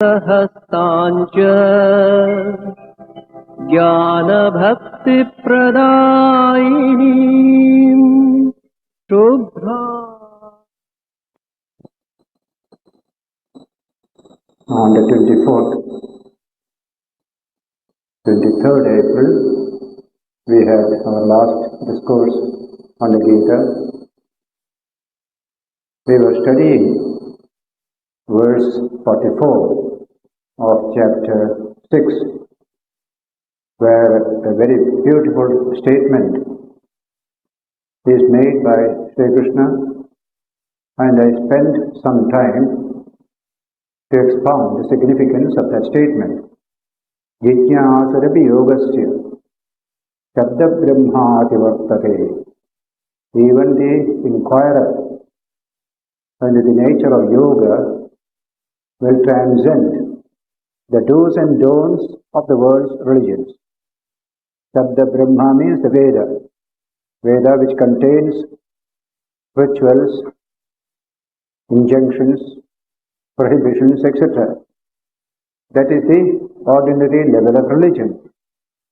हस्ताञ्च ज्ञानभक्तिप्रदायिनीम् Shubhra. On the 24th, 23rd April, we had our last discourse on the Gita. We were studying verse 44 of chapter 6, where a very beautiful statement is made by Sri Krishna, and I spent some time to expound the significance of that statement. Jijñāsarapi yogasya shabda brahmāti vartate. Even the inquirer under the nature of yoga will transcend the do's and don'ts of the world's religions. Shabda Brahma means the Veda. Veda which contains rituals, injunctions, prohibitions, etc. That is the ordinary level of religion.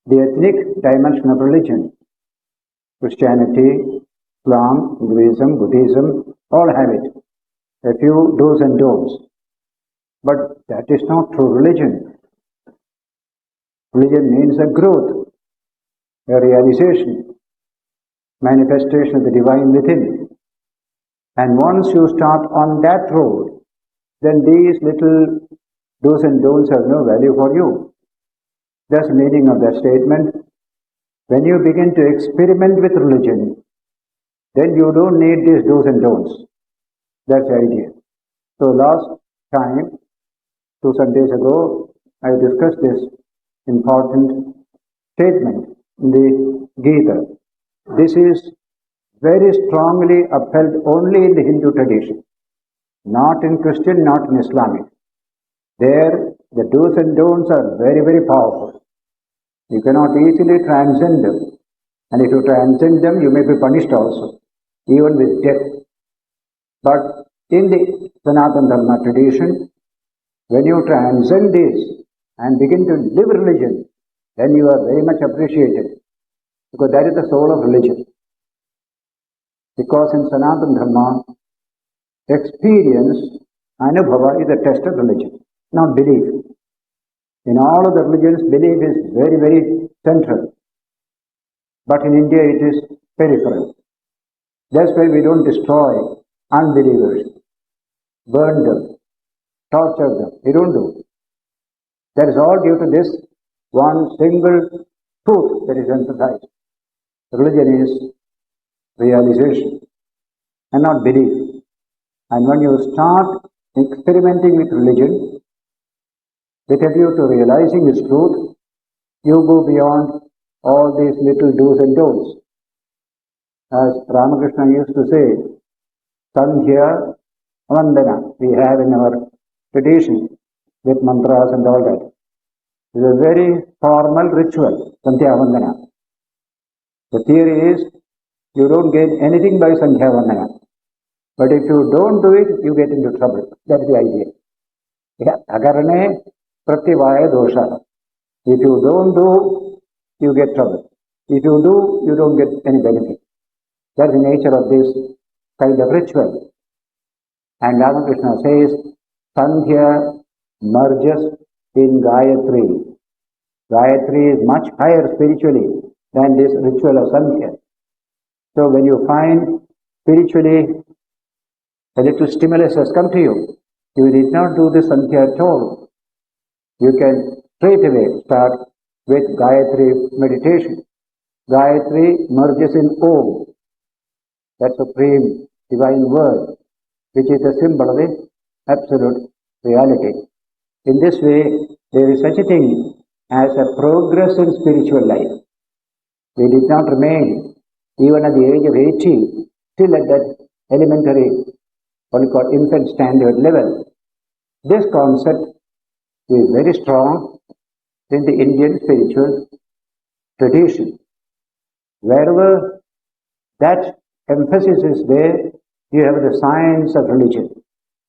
The ethnic dimension of religion. Christianity, Islam, Hinduism, Buddhism, all have it. A few do's and don'ts. But that is not true religion. Religion means a growth, a realization, manifestation of the divine within. And once you start on that road, then these little do's and don'ts have no value for you. That's the meaning of that statement. When you begin to experiment with religion, then you don't need these do's and don'ts. That's the idea. So last time, 2 Sundays ago, I discussed this important statement in the Gita. This is very strongly upheld only in the Hindu tradition, not in Christian, not in Islamic. There, the do's and don'ts are very, very powerful. You cannot easily transcend them. And if you transcend them, you may be punished also, even with death. But in the Sanatana Dharma tradition, when you transcend this and begin to live religion, then you are very much appreciated. Because that is the soul of religion. Because in Sanatana Dharma, experience, anubhava, is a test of religion, not belief. In all of the religions, belief is very, very central. But in India, it is peripheral. That's why we don't destroy unbelievers, burn them, torture them. We don't do. That is all due to this one single truth that is emphasized. Religion is realization and not belief. And when you start experimenting with religion, with a view to realizing its truth, you go beyond all these little do's and don'ts. As Ramakrishna used to say, Sandhya Vandana, we have in our tradition with mantras and all that. It is a very formal ritual, Sandhya Vandana. The theory is, you don't gain anything by Sandhya Vandana. But if you don't do it, you get into trouble. That is the idea. Agarane pratyavaya dosha. If you don't do, you get trouble. If you do, you don't get any benefit. That is the nature of this kind of ritual. And Ramakrishna says, Sandhya merges in Gayatri. Gayatri is much higher spiritually than this ritual of Sandhya. So when you find spiritually a little stimulus has come to you, you did not do the Sandhya at all. You can straight away start with Gayatri meditation. Gayatri merges in Om, that supreme divine word, which is a symbol of the absolute reality. In this way, there is such a thing as a progress in spiritual life. We did not remain, even at the age of 80, still at that elementary, what we call infant standard level. This concept is very strong in the Indian spiritual tradition. Wherever that emphasis is there, you have the science of religion.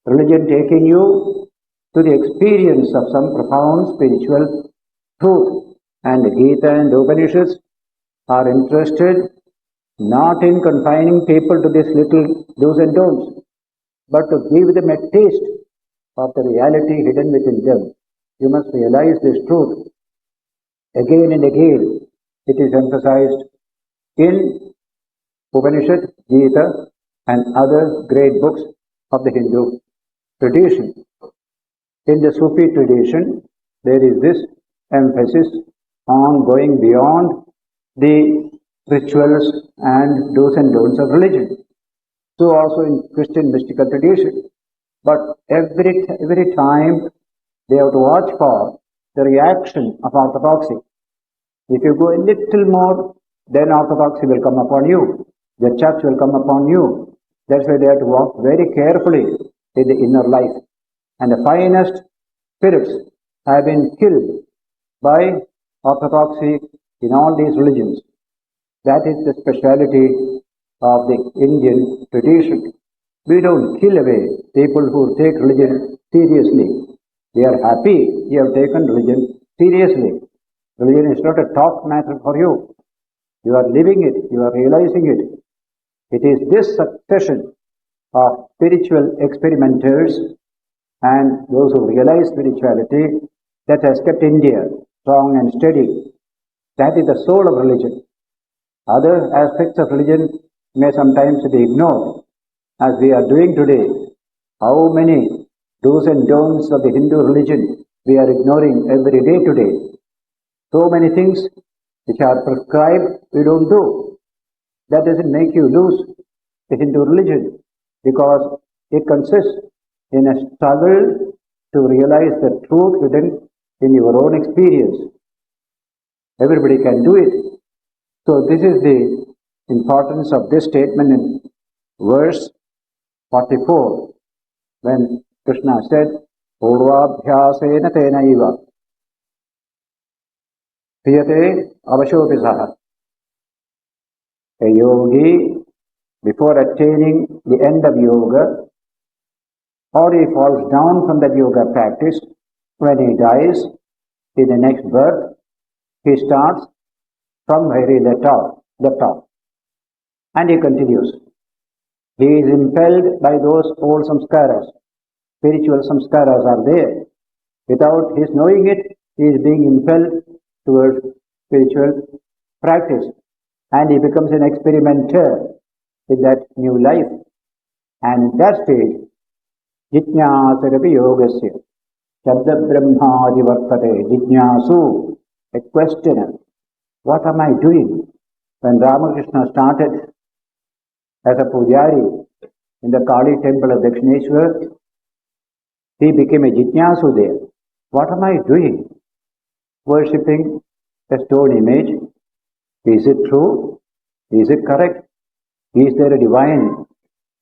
Religion taking you to the experience of some profound spiritual truth. And the Gita and the Upanishads are interested not in confining people to this little do's and don'ts, but to give them a taste of the reality hidden within them. You must realize this truth. Again and again, it is emphasized in Upanishad, Gita, and other great books of the Hindu tradition. In the Sufi tradition, there is this emphasis on going beyond the rituals and do's and don'ts of religion. So also in Christian mystical tradition. But every time they have to watch for the reaction of orthodoxy. If you go a little more, then orthodoxy will come upon you. The church will come upon you. That's why they have to walk very carefully in the inner life. And the finest spirits have been killed by orthodoxy in all these religions. That is the speciality of the Indian tradition. We don't kill away people who take religion seriously. We are happy you have taken religion seriously. Religion is not a talk matter for you. You are living it, you are realizing it. It is this succession of spiritual experimenters and those who realize spirituality that has kept India strong and steady. That is the soul of religion. Other aspects of religion may sometimes be ignored, as we are doing today. How many do's and don'ts of the Hindu religion we are ignoring every day today. So many things which are prescribed we don't do. That doesn't make you lose the Hindu religion, because it consists in a struggle to realize the truth hidden in your own experience. Everybody can do it. So this is the importance of this statement in verse 44, when Krishna said, Purvabhyasena tena iva priyate avashopisaha. A yogi, before attaining the end of yoga, or he falls down from that yoga practice, when he dies in the next birth, he starts from where he left off. And he continues. He is impelled by those old samskaras. Spiritual samskaras are there. Without his knowing it, he is being impelled towards spiritual practice. And he becomes an experimenter with that new life. And in that stage, Jitnyasarapi yogasya Shabda Brahmadi Vartate Jitnyasu, a questioner. What am I doing? When Ramakrishna started as a pujari in the Kali temple of Dakshineshwar, he became a jitnyasu there. What am I doing? Worshipping a stone image. Is it true? Is it correct? Is there a divine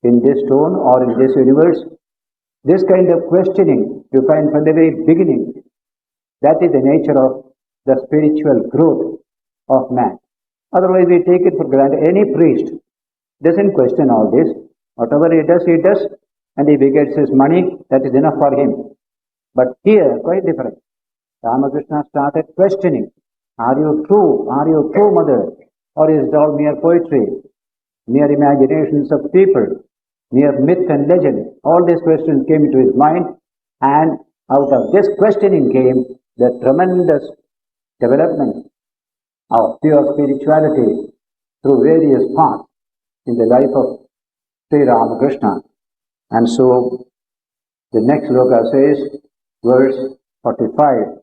in this stone or in this universe? This kind of questioning you find from the very beginning. That is the nature of the spiritual growth of man. Otherwise we take it for granted. Any priest doesn't question all this. Whatever he does, and if he gets his money, that is enough for him. But here, quite different. Ramakrishna started questioning. Are you true? Are you true, mother? Or is it all mere poetry, mere imaginations of people, mere myth and legend? All these questions came into his mind, and out of this questioning came the tremendous development of pure spirituality through various paths in the life of Sri Ramakrishna. And so the next sloka says, verse 45,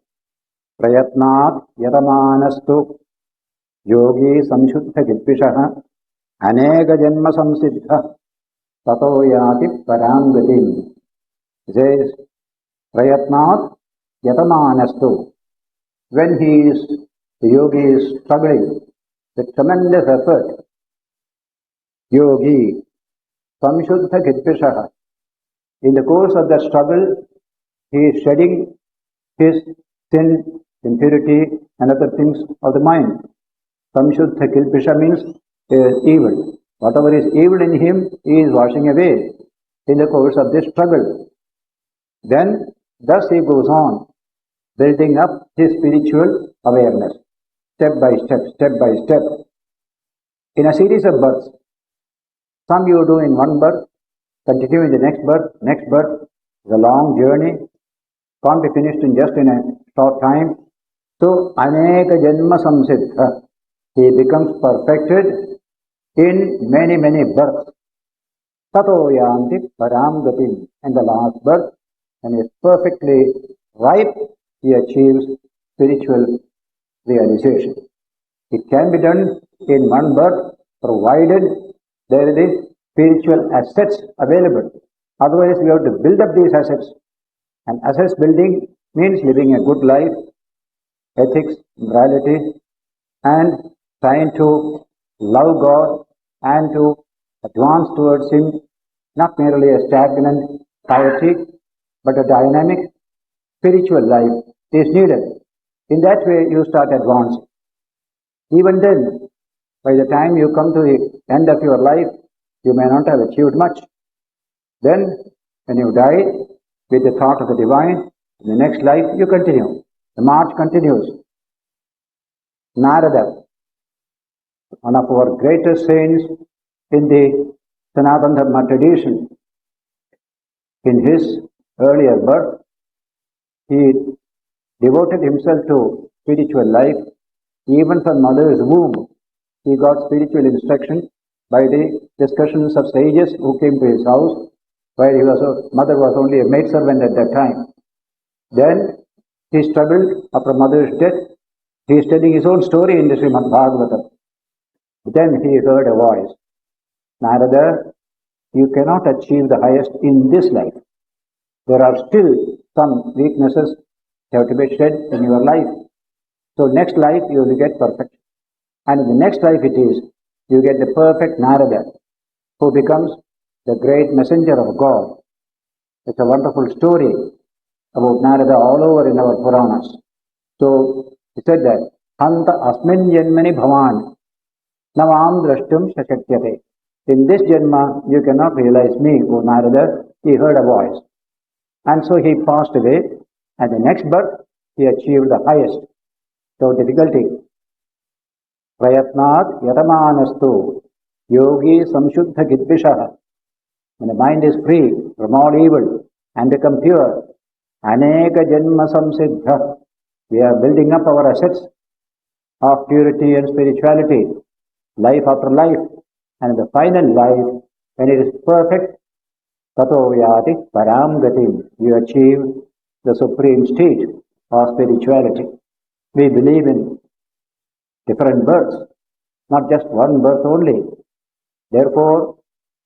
Prayatnat yatamanastu yogi samshuddha gidvishaha anega janma samsiddha tato yati parangatim. It says, Prayatnat yatamanastu. When the yogi is struggling with tremendous effort, yogi samshuddha gidvishaha. In the course of that struggle, he is shedding his sin, impurity, and other things of the mind. Samshuddha kilpisha means evil. Whatever is evil in him, he is washing away in the course of this struggle. Then Thus he goes on building up his spiritual awareness, step by step, in a series of births. Some you do in one birth, continue in the next birth, is a long journey, can't be finished in just in a short time. So, aneka janma samsiddha, he becomes perfected in many births. Tato yanti param gatim, in the last birth, and is perfectly ripe, he achieves spiritual realization. It can be done in one birth, provided there is spiritual assets available. Otherwise, we have to build up these assets. And assets building means living a good life, ethics, morality, and trying to love God and to advance towards Him, not merely a stagnant piety, but a dynamic spiritual life is needed. In that way, you start advancing. Even then, by the time you come to the end of your life, you may not have achieved much. Then, when you die with the thought of the divine, in the next life you continue. The march continues. Narada, one of our greatest saints in the Sanatana Dharma tradition, in his earlier birth, he devoted himself to spiritual life. Even from mother's womb, he got spiritual instruction by the discussions of sages who came to his house, where mother was only a maidservant at that time. Then he struggled after mother's death. He is telling his own story in the Srimad Bhagavatam. Then he heard a voice, Narada, you cannot achieve the highest in this life. There are still some weaknesses that have to be shed in your life. So next life you will get perfect. And in the next life it is, you get the perfect Narada, who becomes the great messenger of God. It's a wonderful story about Narada all over in our Puranas. So he said that, Hanta asmin janmani bhavan navam drashtum shashakyate. In this Janma, you cannot realize me, O Narada. He heard a voice. And so he passed away, and the next birth, he achieved the highest. So difficulty. Prayatnat yatamanastu yogi samshuddha gidvishaha. When the mind is free from all evil and become pure, aneka janma samsiddha. We are building up our assets of purity and spirituality, life after life. And the final life, when it is perfect, tato yati param gatim, you achieve the supreme state of spirituality. We believe in different births, not just one birth only. Therefore,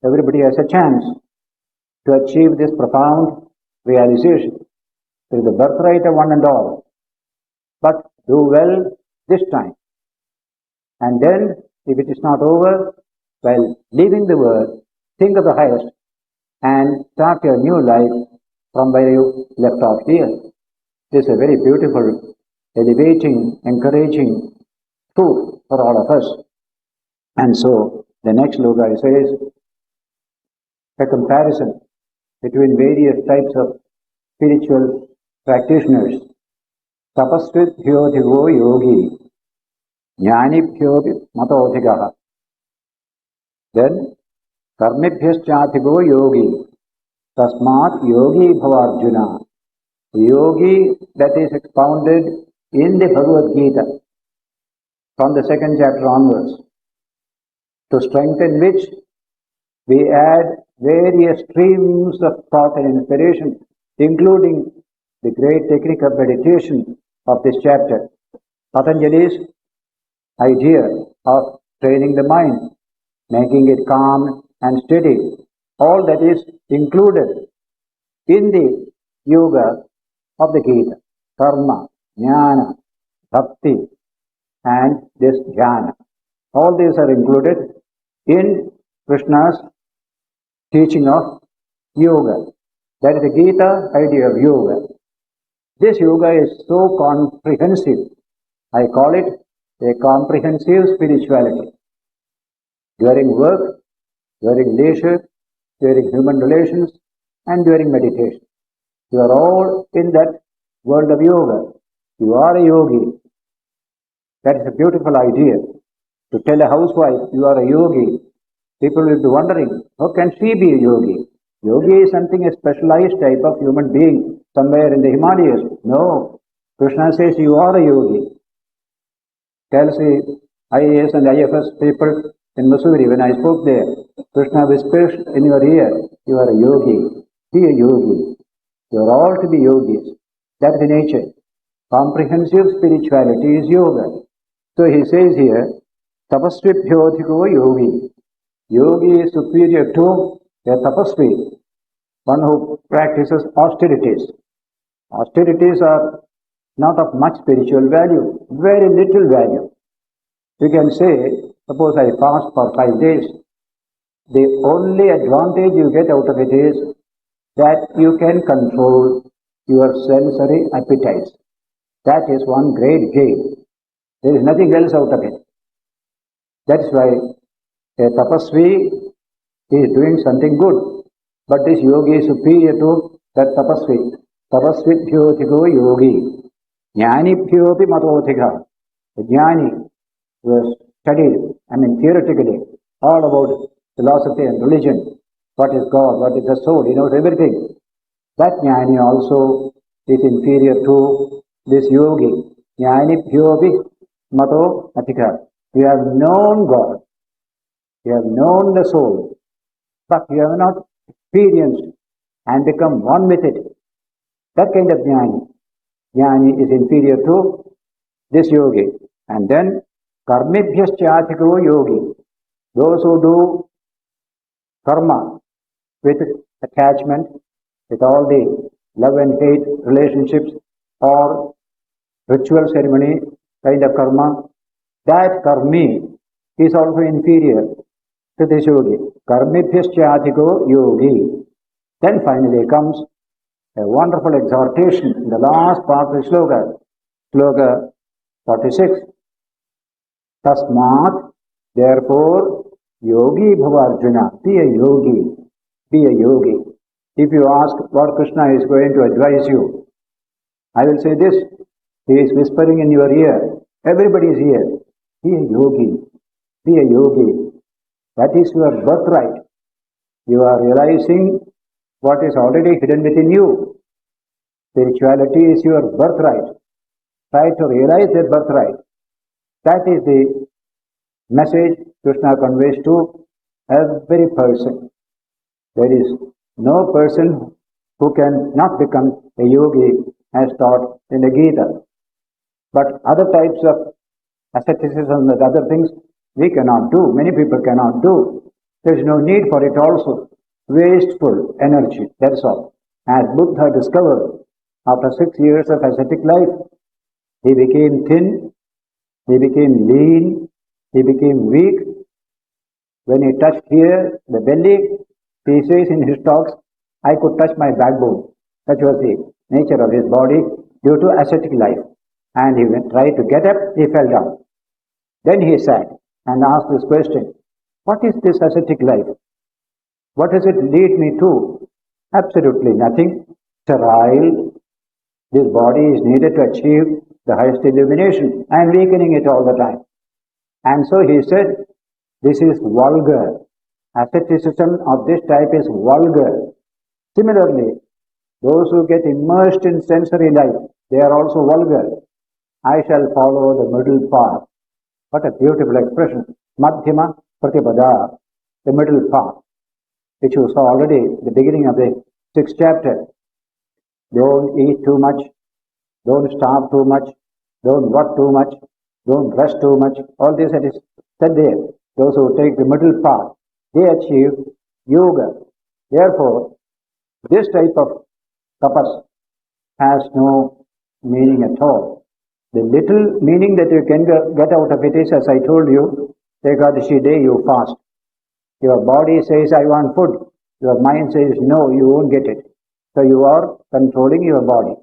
everybody has a chance to achieve this profound realization. It is the birthright of one and all. But do well this time. And then, if it is not over, while leaving the world, think of the highest and start your new life from where you left off here. This is a very beautiful, elevating, encouraging truth for all of us. And so, the next sloka says, a comparison between various types of spiritual practitioners. Tapasvidhyo dhivo yogi, jnanibhyo matodhikaha. Then, karmibhyaschathiko yogi, tasmat yogi bhavarjuna. Yogi that is expounded in the Bhagavad Gita from the second chapter onwards, to strengthen which we add various streams of thought and inspiration, including the great technique of meditation of this chapter. Patanjali's idea of training the mind, making it calm and steady, all that is included in the yoga of the Gita, karma, jnana, bhakti, and this dhyana. All these are included in Krishna's teaching of yoga. That is the Gita idea of yoga. This yoga is so comprehensive. I call it a comprehensive spirituality. During work, during leisure, during human relations, and during meditation. You are all in that world of yoga. You are a yogi. That is a beautiful idea. To tell a housewife you are a yogi, people will be wondering, how can she be a yogi? Yogi is something, a specialized type of human being somewhere in the Himalayas. No. Krishna says you are a yogi. Tells the IAS and IFS people in Mussoorie, when I spoke there, Krishna whispers in your ear, you are a yogi. Be a yogi. You are all to be yogis. That's the nature. Comprehensive spirituality is yoga. So he says here, tapasvibhyodhiko yogi. Yogi is superior to a tapasvi, one who practices austerities. Austerities are not of much spiritual value, very little value. You can say, suppose I fast for 5 days. The only advantage you get out of it is that you can control your sensory appetites. That is one great gain. There is nothing else out of it. That is why a tapasvi is doing something good. But this yogi is superior to that tapasvi. Tapasvibhyodhiko yogi. Jnanibhyopi matothika. The jnani who has studied, theoretically, all about philosophy and religion, what is God, what is the soul, he knows everything. That jnani also is inferior to this yogi. Jnanibhyopi mato athika. You have known God, you have known the soul, but you have not experienced and become one with it. That kind of jnani. Jnani is inferior to this yogi. And then karmibhyaschatiko yogi. Those who do karma with attachment, with all the love and hate relationships or ritual ceremony kind of karma, that karmi is also inferior to this yogi. Karmibhyaschatiko yogi. Then finally comes a wonderful exhortation in the last part of the sloka, sloka 46. Tasmat, therefore, yogi bhavarjuna, be a yogi, be a yogi. If you ask what Krishna is going to advise you, I will say this, he is whispering in your ear, everybody is here, be a yogi, be a yogi. That is your birthright. You are realizing what is already hidden within you. Spirituality is your birthright. Try to realize that birthright. That is the message Krishna conveys to every person. There is no person who can not become a yogi as taught in the Gita. But other types of asceticism and other things we cannot do. Many people cannot do. There is no need for it also. Wasteful energy, that's all. As Buddha discovered, after 6 years of ascetic life, he became thin, he became lean, he became weak. When he touched here, the belly, he says in his talks, I could touch my backbone. That was the nature of his body due to ascetic life. And he tried to get up, he fell down. Then he sat and asked this question, what is this ascetic life? What does it lead me to? Absolutely nothing. Sterile. This body is needed to achieve the highest illumination. I am weakening it all the time. And so he said, this is vulgar. Asceticism of this type is vulgar. Similarly, those who get immersed in sensory life, they are also vulgar. I shall follow the middle path. What a beautiful expression. Madhyama Pratipada, the middle path, which you saw already at the beginning of the 6th chapter. Don't eat too much, don't starve too much, don't work too much, don't rest too much. All this that is said there. Those who take the middle path, they achieve yoga. Therefore, this type of tapas has no meaning at all. The little meaning that you can get out of it is, as I told you, Ekadashi day you fast. Your body says, I want food. Your mind says, no, you won't get it. So you are controlling your body.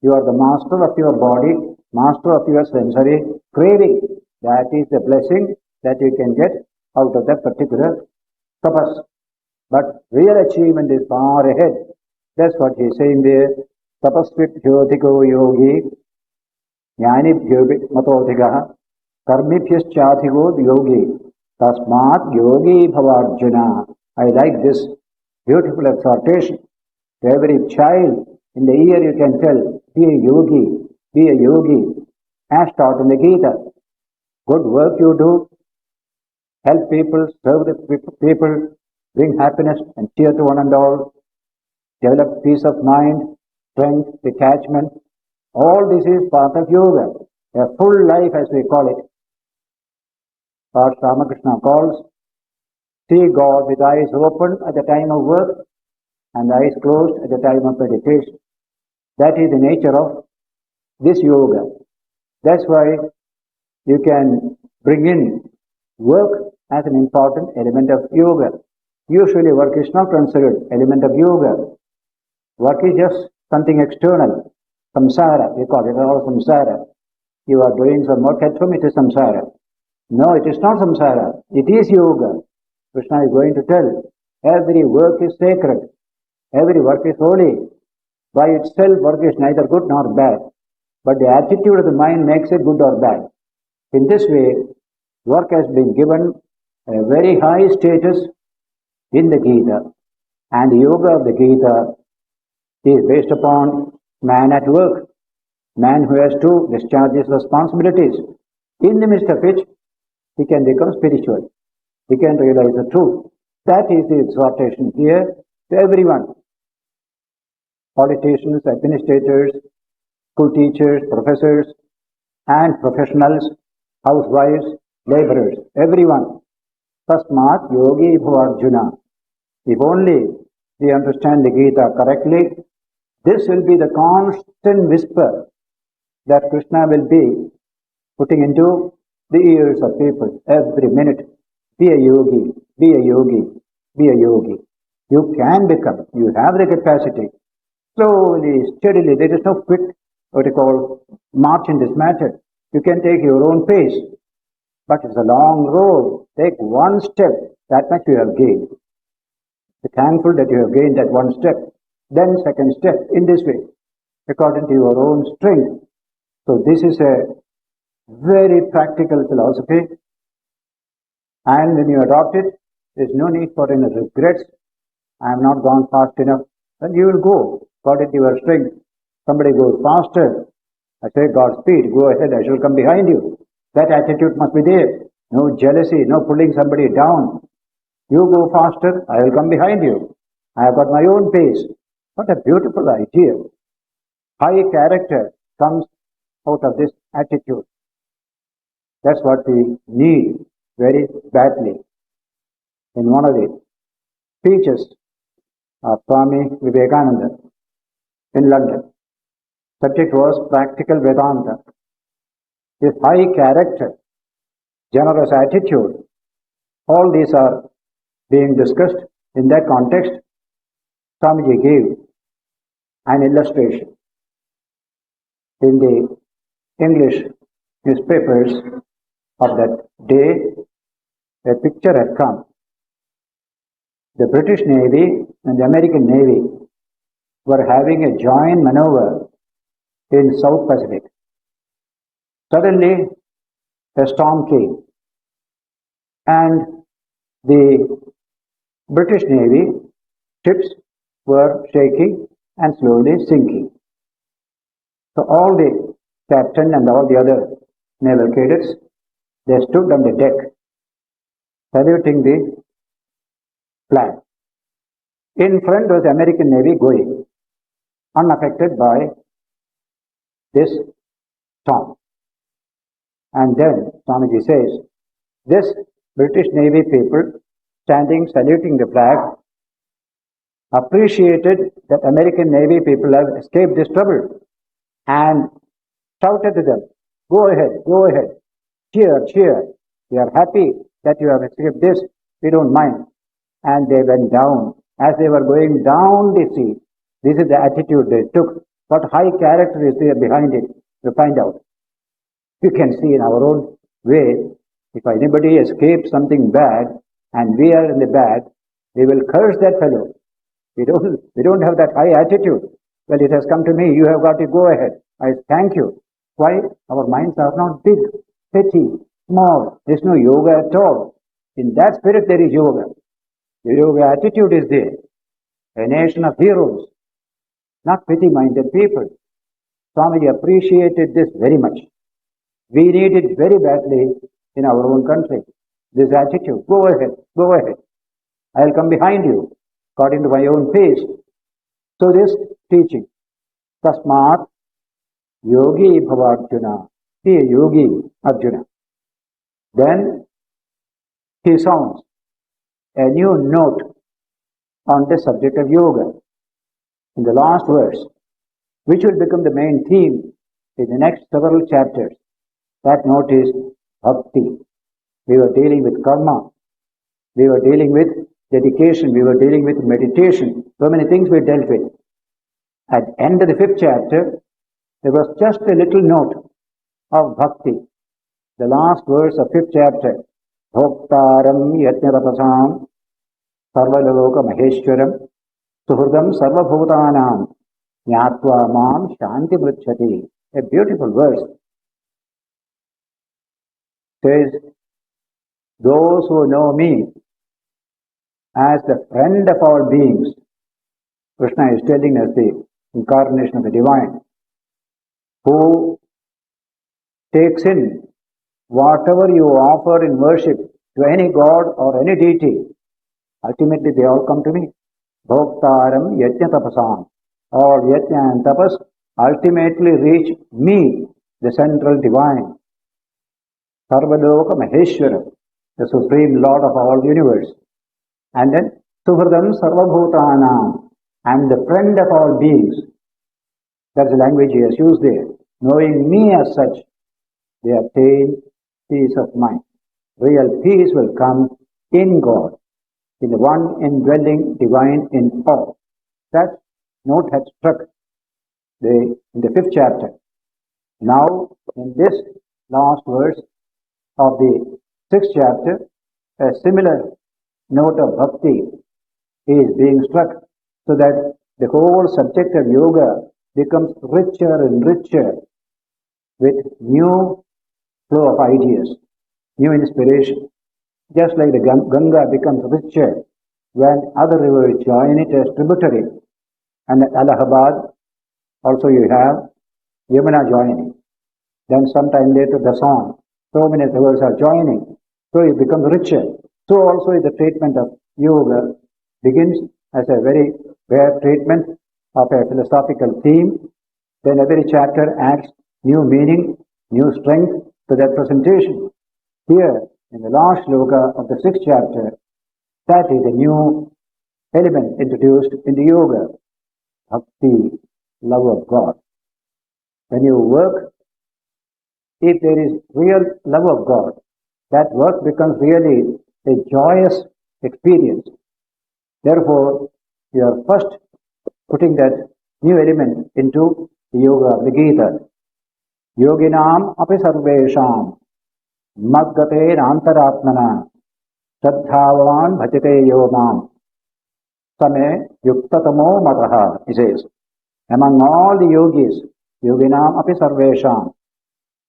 You are the master of your body, master of your sensory craving. That is the blessing that you can get out of that particular tapas. But real achievement is far ahead. That's what he is saying there. tapasvibhyodhiko yogi jnanibhyopi matodhikah karmibhyaschaadhiko yogi tasmat yogi bhavarjuna. I like this beautiful exhortation to every child. In the ear you can tell, be a yogi, be a yogi, as taught in the Gita. Good work you do, help people, serve the people, bring happiness and cheer to one and all, develop peace of mind, strength, detachment. All this is part of yoga, a full life as we call it. Lord Ramakrishna calls, see God with eyes open at the time of work and eyes closed at the time of meditation. That is the nature of this yoga. That's why you can bring in work as an important element of yoga. Usually work is not considered element of yoga. Work is just something external. Samsara, we call it all samsara. You are doing some work at home, it is samsara. No, it is not samsara. It is yoga. Krishna is going to tell, every work is sacred. Every work is holy. By itself, work is neither good nor bad. But the attitude of the mind makes it good or bad. In this way, work has been given a very high status in the Gita. And the yoga of the Gita is based upon man at work. Man who has to discharge his responsibilities. In the midst of which, he can become spiritual. He can realize the truth. That is the exhortation here to everyone. Politicians, administrators, school teachers, professors, and professionals, housewives, laborers, everyone. Tasmat yogi bhavarjuna. If only we understand the Gita correctly, this will be the constant whisper that Krishna will be putting into the ears of people every minute. Be a yogi, be a yogi, be a yogi. You can become, you have the capacity. Slowly, steadily, there is no quick, what you call, march in this matter. You can take your own pace. But it's a long road. Take one step, that much you have gained. Be thankful that you have gained that one step. Then second step, in this way, according to your own strength. So this is a very practical philosophy. And when you adopt it, there is no need for any regrets. I have not gone fast enough. Then you will go according to your strength. Somebody goes faster. I say, Godspeed, go ahead, I shall come behind you. That attitude must be there. No jealousy, no pulling somebody down. You go faster, I will come behind you. I have got my own pace. What a beautiful idea. High character comes out of this attitude. That's what we need very badly. In one of the speeches of Swami Vivekananda in London, subject was practical Vedanta. His high character, generous attitude, all these are being discussed. In that context, Swamiji gave an illustration. In the English newspapers of that day, a picture had come. The British Navy and the American Navy were having a joint maneuver in South Pacific. Suddenly, a storm came, and the British Navy ships were shaking and slowly sinking. So all the captain and all the other naval cadets, they stood on the deck, saluting the flag. In front was the American Navy going, unaffected by this storm. And then Swamiji says, this British Navy people standing saluting the flag appreciated that American Navy people have escaped this trouble and shouted to them, go ahead, cheer, cheer. We are happy that you have escaped this, we don't mind. And they went down. As they were going down the sea, this is the attitude they took. What high character is there behind it? To find out. You can see in our own way, if anybody escapes something bad and we are in the bad, we will curse that fellow. We don't have that high attitude. Well, it has come to me, you have got to go ahead. I thank you. Why? Our minds are not big, petty, small. There is no yoga at all. In that spirit there is yoga. The yoga attitude is there. A nation of heroes, not petty-minded people. Swamiji appreciated this very much. We need it very badly in our own country. This attitude, go ahead, go ahead. I'll come behind you, according to my own pace. So this teaching, Tasmat Yogi Bhavarjuna, be a yogi, Arjuna. Then he sounds a new note on the subject of yoga in the last verse, which will become the main theme in the next several chapters. That note is bhakti. We were dealing with karma. We were dealing with dedication. We were dealing with meditation. So many things we dealt with. At the end of the 5th chapter, there was just a little note of bhakti. The last verse of 5th chapter, Bhoktaram Yajnatapasam Sarvaloka Maheshwaram Suhurdam Sarvabhutanam Nyatva Mam Shanti Vricchati. A beautiful verse. Says, those who know me as the friend of all beings, Krishna is telling us the incarnation of the divine, who takes in whatever you offer in worship to any god or any deity, ultimately they all come to me. Bhoktaram yajna tapasam. All yajna and tapas ultimately reach me, the central divine. Sarvaloka Maheshwara, the supreme lord of all the universe. And then Suhridam Sarvabhutanam, I am the friend of all beings. That's the language he has used there. Knowing me as such, they attain peace of mind. Real peace will come in God, in the one indwelling divine in all. That note had struck in the 5th chapter. Now, in this last verse of the 6th chapter, a similar note of bhakti is being struck, so that the whole subject of yoga becomes richer and richer with new flow of ideas, new inspiration. Just like the Ganga becomes richer when other rivers join it as tributary. And at Allahabad also you have Yamuna joining. Then sometime later the Son. So many rivers are joining. So it becomes richer. So also the treatment of yoga begins as a very bare treatment of a philosophical theme. Then every chapter adds new meaning, new strength to that presentation. Here, in the last shloka of the 6th chapter, that is a new element introduced in the yoga. Bhakti, love of God. When you work, if there is real love of God, that work becomes really a joyous experience. Therefore, you are first putting that new element into the yoga of the Gita. Yoginam api sarvesham madgate antaratmana shraddhavan bhajate yomam same yuktatamo mataha, he says. Among all the yogis, yoginam api sarvesham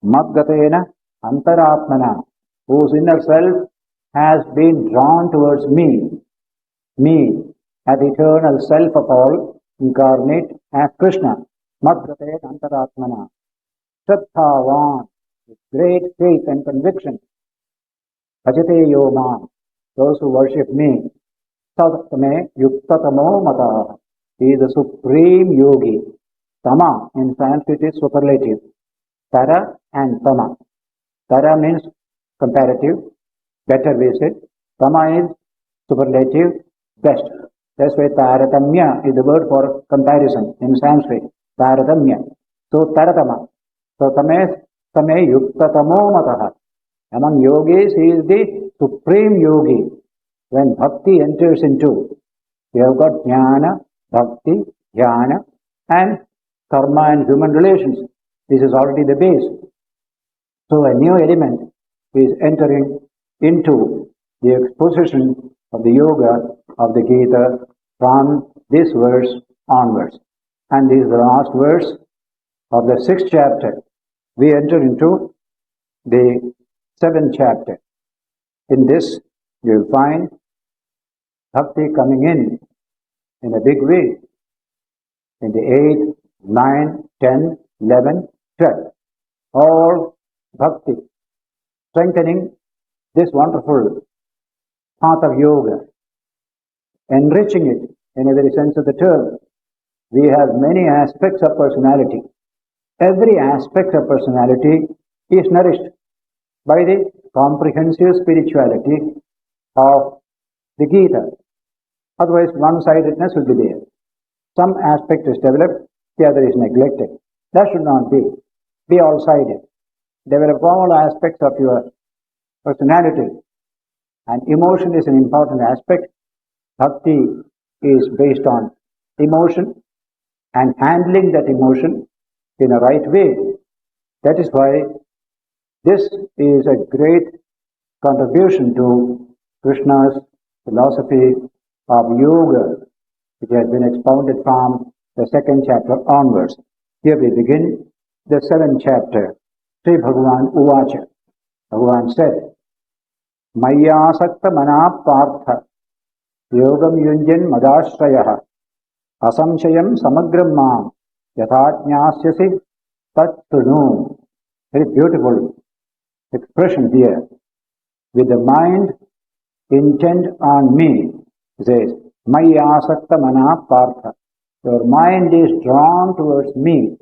madgatena antaratmana, whose inner self has been drawn towards me, as eternal self of all, incarnate as Krishna, madgatena antaratmana, shraddhavan, with great faith and conviction, bhajate yomam, those who worship me, sadame yuktatamo mata, he is the supreme yogi. Tama in Sanskrit is superlative. Tara and Tama. Tara means comparative, better we say. Tama is superlative, best. That's why Taratamya is the word for comparison in Sanskrit. Taratamya. So Taratama. So Tame Yuktatamo Mataha. Among yogis, he is the supreme yogi. When bhakti enters into, you have got jnana, bhakti, jnana, and karma and human relations. This is already the base. So a new element is entering into the exposition of the yoga of the Gita from this verse onwards. and this is the last verse of the 6th chapter. We enter into the 7th chapter. In this, you will find bhakti coming in a big way. In the 8th, 9th, 10th, 11th, 12th. All bhakti, strengthening this wonderful path of yoga, enriching it in every sense of the term. We have many aspects of personality. Every aspect of personality is nourished by the comprehensive spirituality of the Gita. Otherwise, one-sidedness will be there. Some aspect is developed, the other is neglected. That should not be. Be all-sided. Develop all aspects of your personality. And emotion is an important aspect. Bhakti is based on emotion and handling that emotion in a right way. That is why this is a great contribution to Krishna's philosophy of yoga, which has been expounded from the 2nd chapter onwards. Here we begin the 7th chapter. Sri Bhagavan Uvacha. Bhagavan said, Mayyasakta mana partha yogam yunjan madashrayah asamshayam samagram mam yathatnyasyasi tattunu. Very beautiful expression here. With the mind intent on me, it says, Mayyasakta mana partha. Your mind is drawn towards me.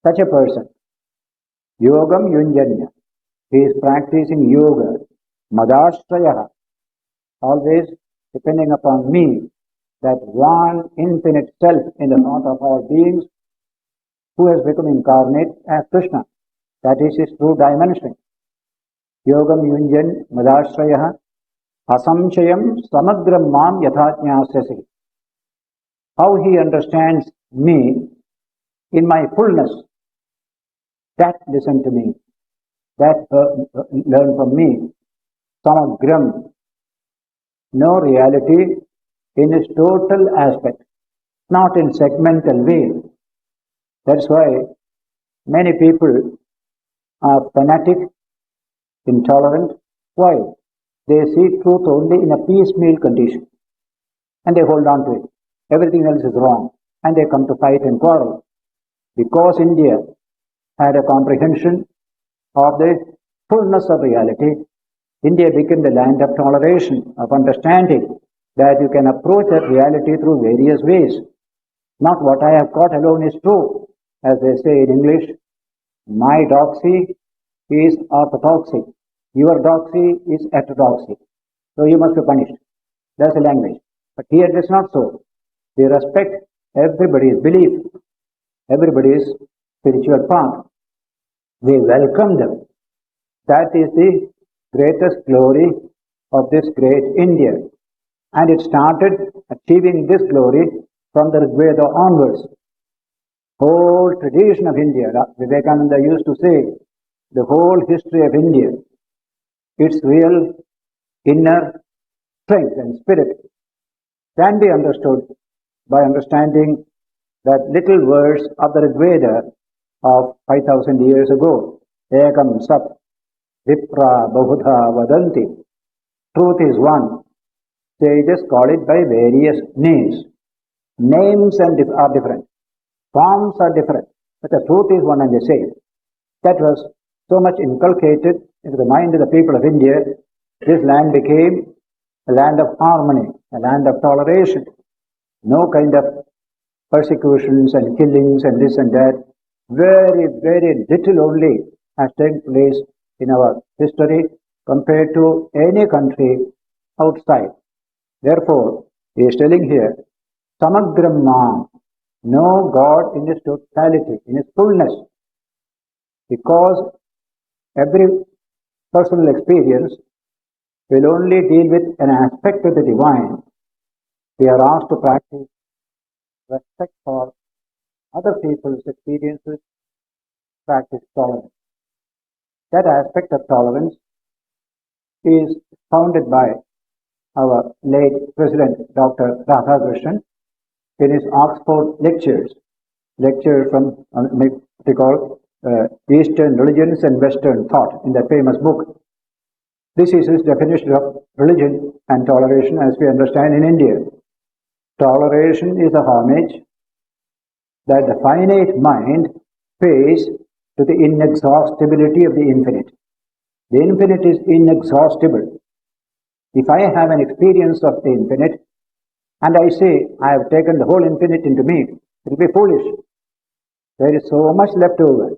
Such a person. Yogam yunjanya. He is practicing yoga. Madashrayah. Always depending upon me. That one infinite self in the heart of all beings who has become incarnate as Krishna. That is his true dimension. Yogam yunjan madashrayah asamshayam samagram mam yathatnyasyasi. How he understands me in my fullness. That listen to me. That learn from me. Samagram. No reality in its total aspect. Not in segmental way. That's why many people are fanatic, intolerant. Why? They see truth only in a piecemeal condition. And they hold on to it. Everything else is wrong. And they come to fight and quarrel. Because India had a comprehension of the fullness of reality, India became the land of toleration, of understanding that you can approach that reality through various ways. Not what I have got alone is true. As they say in English, my doxy is orthodoxy. Your doxy is heterodoxy. So you must be punished. That's the language. But here it is not so. We respect everybody's belief, everybody's spiritual path. We welcome them. That is the greatest glory of this great India. And it started achieving this glory from the Rigveda onwards. Whole tradition of India, Vivekananda used to say, the whole history of India, its real inner strength and spirit can be understood by understanding that little verse of the Rigveda of 5,000 years ago. Ekam sat vipra bahudha vadanti. Truth is one. Sages call it by various names. Names are different. Forms are different. But the truth is one and the same. That was so much inculcated into the mind of the people of India. This land became a land of harmony, a land of toleration. No kind of persecutions and killings and this and that. Very, very little only has taken place in our history compared to any country outside. Therefore, he is telling here, Samagram Mam, know God in his totality, in his fullness. Because every personal experience will only deal with an aspect of the divine. We are asked to practice respect for other people's experiences, practice tolerance. That aspect of tolerance is founded by our late President Dr. Radhakrishnan in his Oxford lectures. lecture from what they call Eastern religions and Western thought in that famous book. This is his definition of religion and toleration as we understand in India. Toleration is a homage that the finite mind pays to the inexhaustibility of the infinite. The infinite is inexhaustible. If I have an experience of the infinite and I say I have taken the whole infinite into me, it will be foolish. There is so much left over.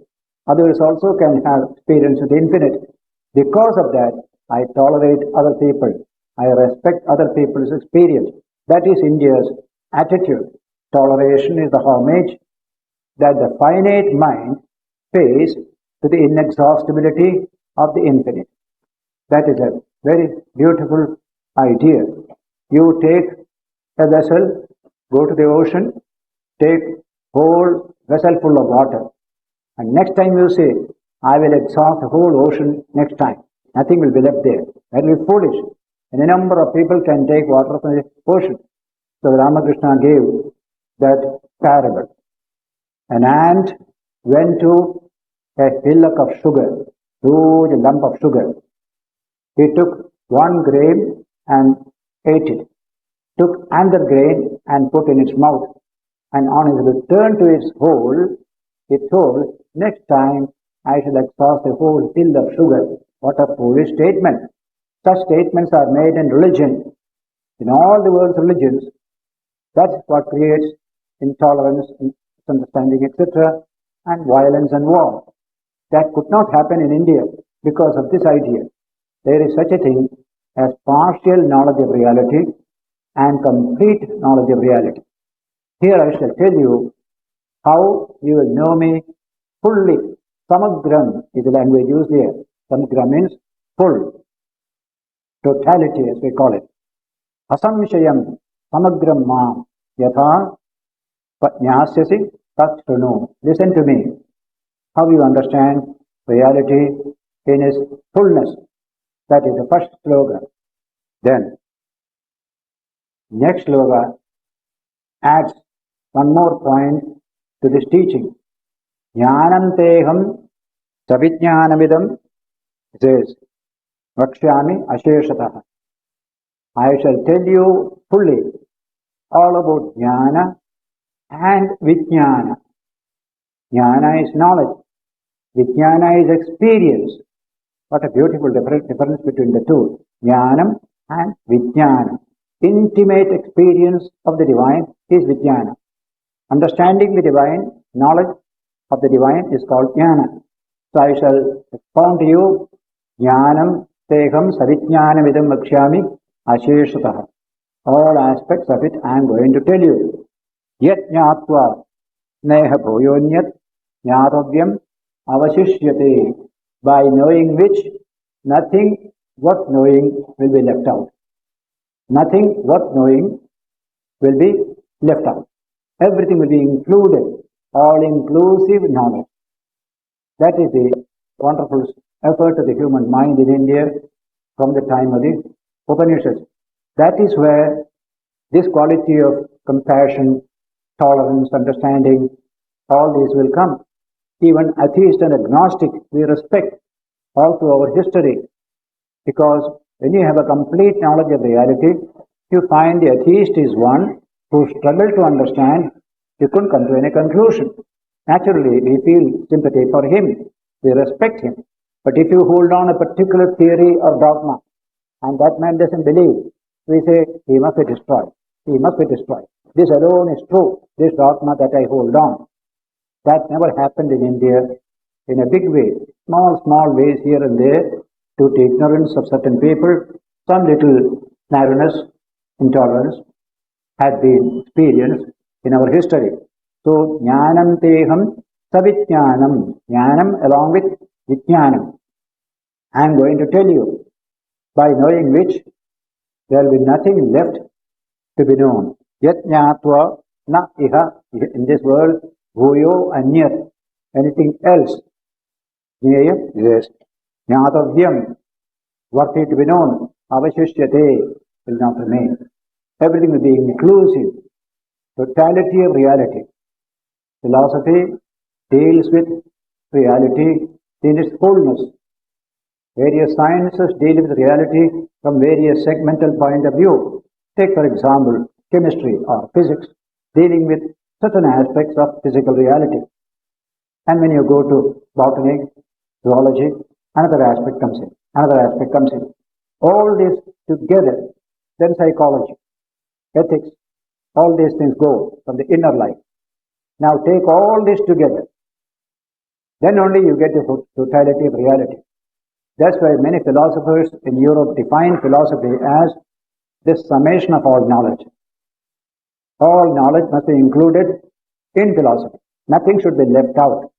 Others also can have experience of the infinite. Because of that, I tolerate other people. I respect other people's experience. That is India's attitude. Toleration is the homage that the finite mind pays to the inexhaustibility of the infinite. That is a very beautiful idea. You take a vessel, go to the ocean, take whole vessel full of water, and next time you say, I will exhaust the whole ocean next time. Nothing will be left there. That will be foolish. And a number of people can take water from the ocean. So Ramakrishna gave that parable. An ant went to a hillock of sugar, huge lump of sugar. He took one grain and ate it, took another grain and put in its mouth, and on his return to its hole, it told, next time I shall exhaust a whole hill of sugar. What a foolish statement. Such statements are made in religion, in all the world's religions. That's what creates intolerance, misunderstanding, etc., and violence and war. That could not happen in India because of this idea. There is such a thing as partial knowledge of reality and complete knowledge of reality. Here I shall tell you how you will know me fully. Samagram is the language used here. Samagram means full, totality as we call it. Asamshayam samagram mam yatha patnyasyasi tat shrunu. Listen to me. How you understand reality in its fullness. That is the first slogan. Then, next slogan adds one more point to this teaching. Jnanam teham savijnanamidam says, Vakshyami asheshataha. I shall tell you fully all about jnana and vijnana. Jnana is knowledge. Vijnana is experience. What a beautiful difference between the two. Jnanam and vijnana. Intimate experience of the divine is vijnana. Understanding the divine, knowledge of the divine is called jnana. So I shall expound to you jnanam teham savijnanamidam vakshyami asheshataha. All aspects of it I am going to tell you. Yat jnatva sneha bhoyonyat jnatavyam avashishyate. By knowing which nothing worth knowing will be left out. Nothing worth knowing will be left out. Everything will be included, all-inclusive knowledge. That is the wonderful effort of the human mind in India from the time of the Upanishads. That is where this quality of compassion, tolerance, understanding, all these will come. Even atheist and agnostic we respect all through our history, because when you have a complete knowledge of reality, you find the atheist is one who struggled to understand, he couldn't come to any conclusion. Naturally, we feel sympathy for him, we respect him. But if you hold on a particular theory or dogma, and that man doesn't believe, we say, he must be destroyed. He must be destroyed. This alone is true, this dogma that I hold on. That never happened in India in a big way. Small ways here and there, due to ignorance of certain people, some little narrowness, intolerance had been experienced in our history. So, jnanam teham savijnanam, jnanam along with vijnanam. I am going to tell you, by knowing which, there will be nothing left to be known. Yat jnatva na iha, in this world, bhuyo anyat, anything else. Jnaya, yes. Jnatavyam, worthy to be known. Avashishyate, will not remain. Everything will be inclusive. Totality of reality. Philosophy deals with reality in its fullness. Various sciences deal with reality from various segmental point of view. Take, for example, chemistry or physics, dealing with certain aspects of physical reality. And when you go to botany, zoology, another aspect comes in, another aspect comes in. All this together, then psychology, ethics, all these things go from the inner life. Now take all this together, then only you get the totality of reality. That's why many philosophers in Europe define philosophy as the summation of all knowledge. All knowledge must be included in philosophy. Nothing should be left out.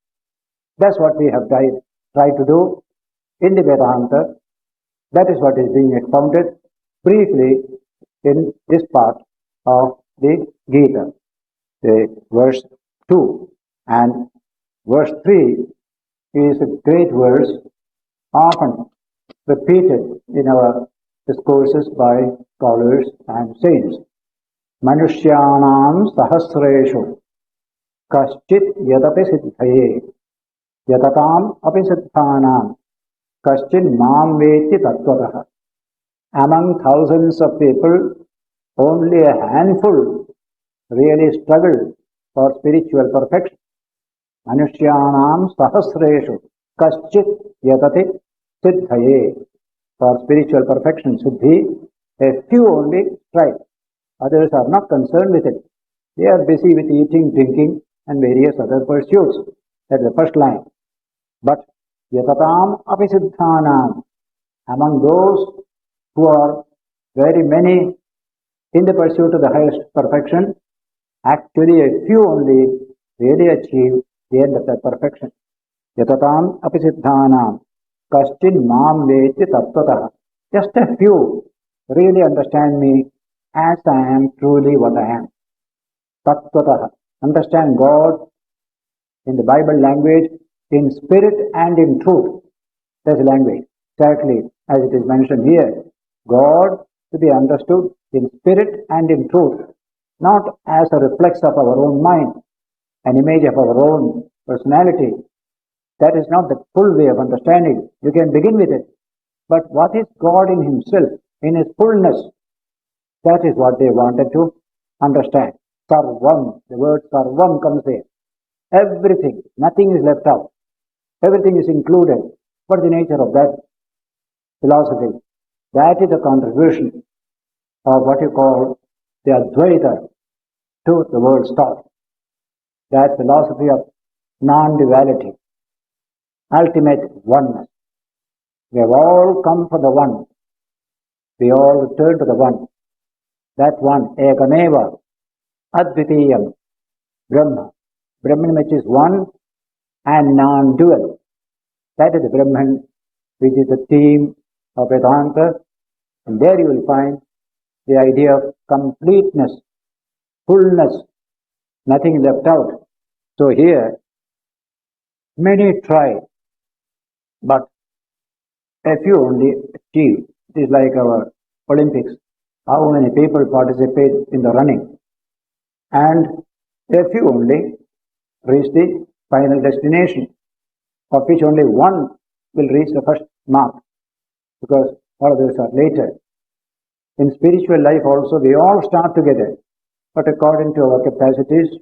That's what we have tried to do in the Vedanta. That is what is being expounded briefly in this part of the Gita, the verse 2. And verse 3 is a great verse, often repeated in our discourses by scholars and saints. Manushyanam sahasreshu kaschit yadapi siddhaye yatatam api siddhanam kaschit mam veti tattvataha. Among thousands of people, only a handful really struggle for spiritual perfection. Manushyanam sahasreshu kaschit yatati siddhaye. For spiritual perfection, siddhi, a few only strive. Others are not concerned with it. They are busy with eating, drinking, and various other pursuits. That's the first line. But yatatam api siddhanam, among those who are very many in the pursuit of the highest perfection, actually a few only really achieve the end of that perfection. Yatatam api siddhanam kaschin mam veti tattvataha. Just a few really understand me as I am truly what I am. Tattvataha. Understand God in the Bible language in spirit and in truth. That's the language. Exactly as it is mentioned here. God to be understood in spirit and in truth, not as a reflex of our own mind, an image of our own personality. That is not the full way of understanding. You can begin with it. But what is God in himself, in his fullness? That is what they wanted to understand. Sarvam, the word sarvam comes there. Everything, nothing is left out. Everything is included. What is the nature of that philosophy? That is the contribution of what you call the Advaita to the world's thought. That philosophy of non-duality, ultimate oneness. We have all come for the one. We all return to the one. That one, Ekameva, Advitiyam, Brahma. Brahman which is one and non-dual. That is the Brahman which is the theme of Vedanta. And there you will find the idea of completeness, fullness, nothing left out. So here, many try, but a few only achieve. It is like our Olympics. How many people participate in the running? And a few only reach the final destination, of which only one will reach the first mark, because all others are later. In spiritual life also, we all start together, but according to our capacities,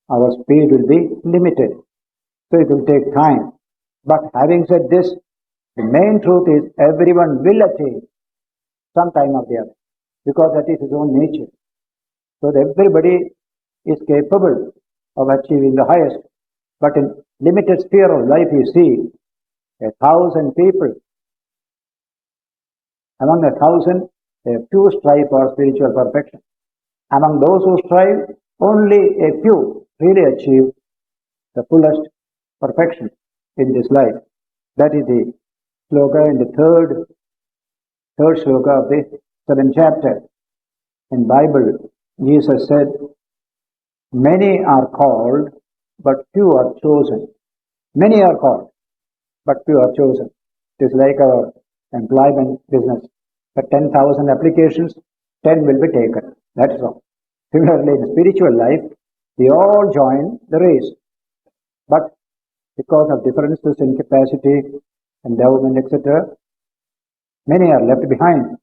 our speed will be limited. So it will take time. But having said this, the main truth is everyone will attain some time or the other, because that is his own nature. So that everybody is capable of achieving the highest. But in limited sphere of life, you see, 1,000 people. Among 1,000, a few strive for spiritual perfection. Among those who strive, only a few really achieve the fullest perfection in this life. That is the sloka in the third sloka of the 7th chapter. In Bible, Jesus said, many are called, but few are chosen. Many are called, but few are chosen. It is like our employment business. For 10,000 applications, 10 will be taken. That is all. Similarly, in spiritual life, we all join the race. But because of differences in capacity, endowment, etc., many are left behind.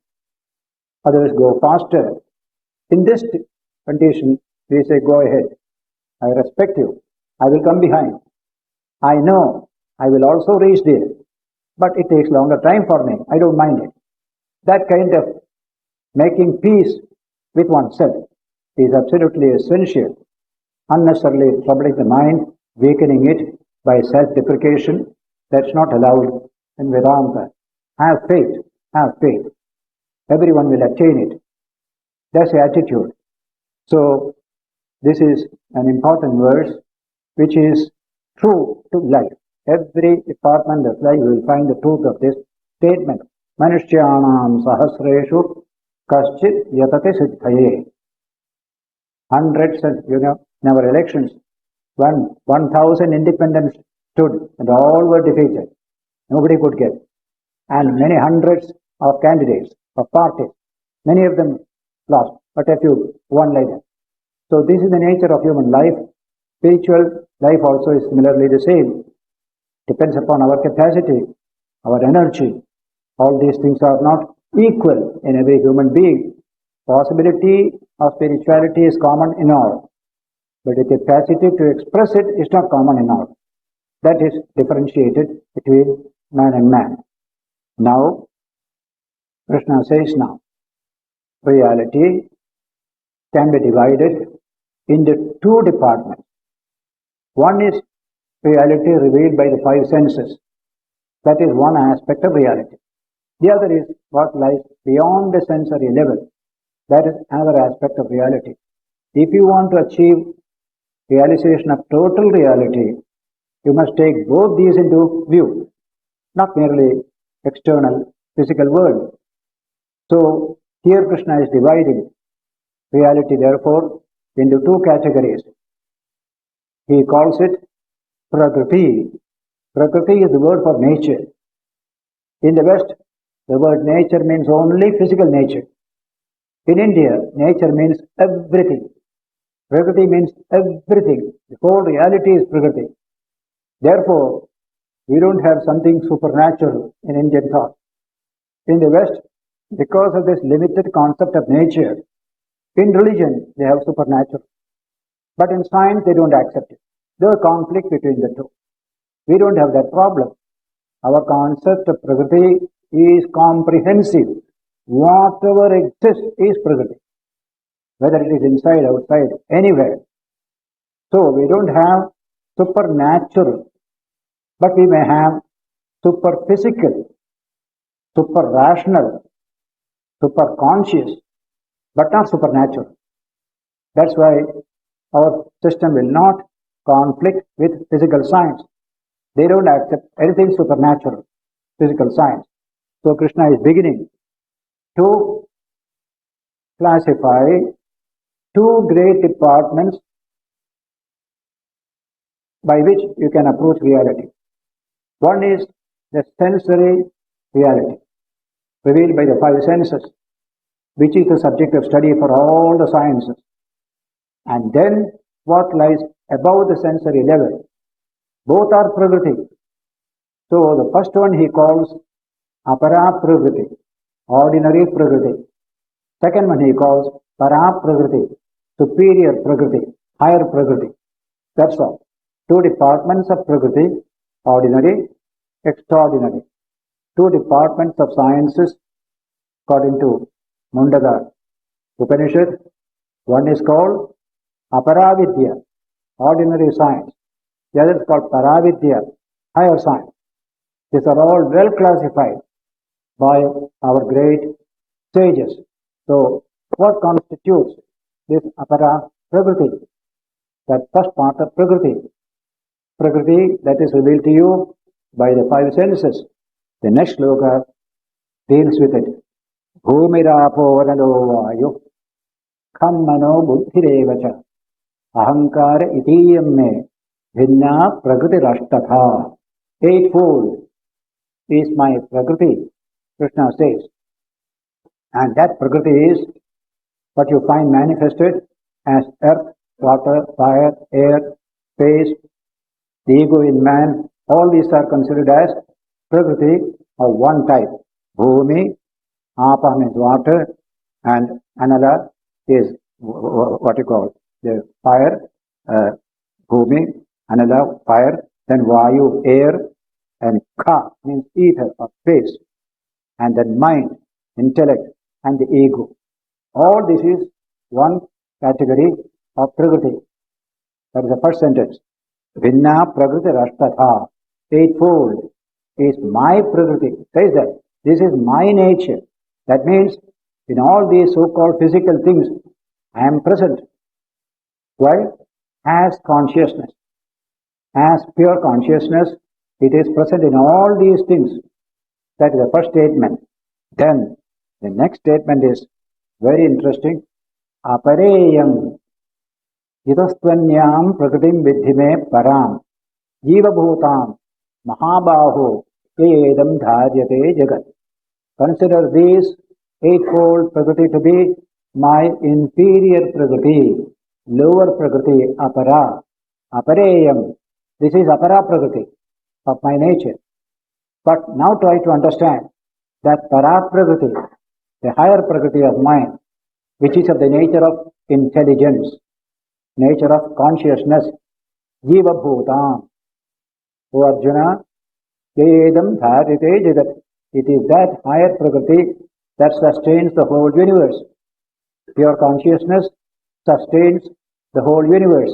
Others go faster. In this condition, we say, go ahead. I respect you. I will come behind. I know I will also reach there, but it takes longer time for me. I don't mind it. That kind of making peace with oneself is absolutely essential. Unnecessarily troubling the mind, weakening it by self-deprecation, that's not allowed in Vedanta. Have faith, have faith. Everyone will attain it. That's the attitude. So, this is an important verse which is true to life. Every department of life you will find the truth of this statement. Manushyanam sahasreshu kaschit yatate siddhaye. Hundreds and, in our elections, 1,000 independents stood and all were defeated. Nobody could get. And many hundreds of candidates of parties, many of them lost, but a few won like that. So this is the nature of human life. Spiritual life also is similarly the same. Depends upon our capacity, our energy. All these things are not equal in every human being. Possibility of spirituality is common in all, but the capacity to express it is not common in all. That is differentiated between man and man. Now, Krishna says now, reality can be divided into two departments. One is reality revealed by the five senses. That is one aspect of reality. The other is what lies beyond the sensory level. That is another aspect of reality. If you want to achieve realization of total reality, you must take both these into view, not merely external physical world. So here Krishna is dividing reality therefore into two categories. He calls it Prakriti. Prakriti is the word for nature. In the West, the word nature means only physical nature. In India, nature means everything. Prakriti means everything. The whole reality is Prakriti. Therefore, we don't have something supernatural in Indian thought. In the West, because of this limited concept of nature, in religion they have supernatural. But in science they don't accept it. There is conflict between the two. We don't have that problem. Our concept of Prakriti is comprehensive. Whatever exists is Prakriti. Whether it is inside, outside, anywhere. So we don't have supernatural, but we may have superphysical, super rational, super conscious, but not supernatural. That's why our system will not conflict with physical science. They don't accept anything supernatural, physical science. So Krishna is beginning to classify two great departments by which you can approach reality. One is the sensory reality, revealed by the five senses, which is the subject of study for all the sciences. And then what lies above the sensory level. Both are Prakriti. So the first one he calls Apara Prakriti, ordinary Prakriti. Second one he calls Para Prakriti, superior Prakriti, higher Prakriti. That's all. Two departments of Prakriti, ordinary, extraordinary. Two departments of sciences according to Mundaka Upanishad. One is called Aparavidya, ordinary science. The other is called Paravidya, higher science. These are all well classified by our great sages. So, what constitutes this Apara Prakriti? That first part of Prakriti. Prakriti that is revealed to you by the five senses. The next sloka deals with it. Bhumirapo vanalo vayu kham mano buddhirevacha ahankara itiyam me bhinna prakriti rashtatha. Eightfold is my Prakriti, Krishna says. And that Prakriti is what you find manifested as earth, water, fire, air, space, the ego in man, all these are considered as Prakriti of one type. Bhumi, Apa means water, and Anala is what you call the fire, Bhumi, Anala, fire, then Vayu, air, and Ka means ether or space, and then mind, intellect, and the ego. All this is one category of Prakriti. That is the first sentence. Vinna Prakriti Rashtatha, eightfold, is my Prakriti. Says that this is my nature. That means in all these so-called physical things, I am present. Why? As consciousness. As pure consciousness, it is present in all these things. That is the first statement. Then the next statement is very interesting. Apareyam idastvanyam prakritim vidhime param jiva bhutam mahabaho edam dharyate jagat. Consider this eightfold Prakriti to be my inferior Prakriti, lower Prakriti, apara. Apareyam. This is apara Prakriti of my nature. But now try to understand that para Prakriti, the higher Prakriti of mind, which is of the nature of intelligence, nature of consciousness, jiva bhutam. O Arjuna, edam dharyate jagat. It is that higher Prakriti that sustains the whole universe. Pure consciousness sustains the whole universe.